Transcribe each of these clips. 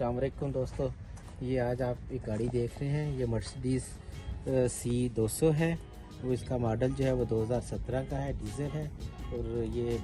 अस्सलाम वालेकुम दोस्तों, ये आज आप एक गाड़ी देख रहे हैं। ये मर्सिडीज़ C200 है। वो इसका मॉडल जो है वो 2017 का है, डीजल है। और ये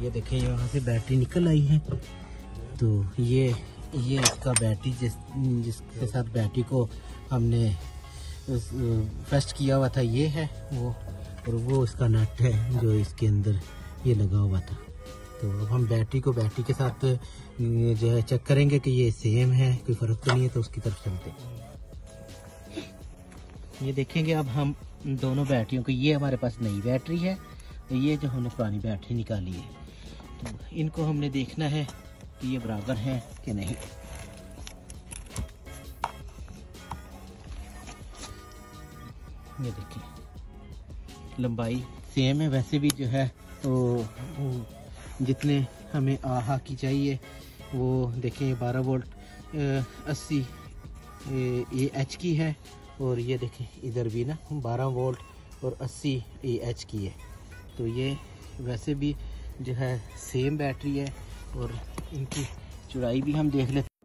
ये देखें, यहाँ से बैटरी निकल आई है। तो ये इसका बैटरी जिसके साथ बैटरी को हमने फर्स्ट किया हुआ था, ये है वो। और वो इसका नट है जो इसके अंदर ये लगा हुआ था। तो अब हम बैटरी के साथ जो है चेक करेंगे कि ये सेम है, कोई फ़र्क तो नहीं है। तो उसकी तरफ चलते हैं। ये देखेंगे अब हम दोनों बैटरियों को। ये हमारे पास नई बैटरी है, ये जो हमने पुरानी बैटरी निकाली है। तो इनको हमने देखना है कि ये बराबर है कि नहीं। ये देखिए, लंबाई सेम है। वैसे भी जो है तो जितने हमें आहा की चाहिए वो देखें, 12 वोल्ट 80 AH की है। और ये देखें इधर भी ना 12 वोल्ट और 80 AH की है। तो ये वैसे भी जो है सेम बैटरी है। और इनकी चौड़ाई भी हम देख लेते हैं।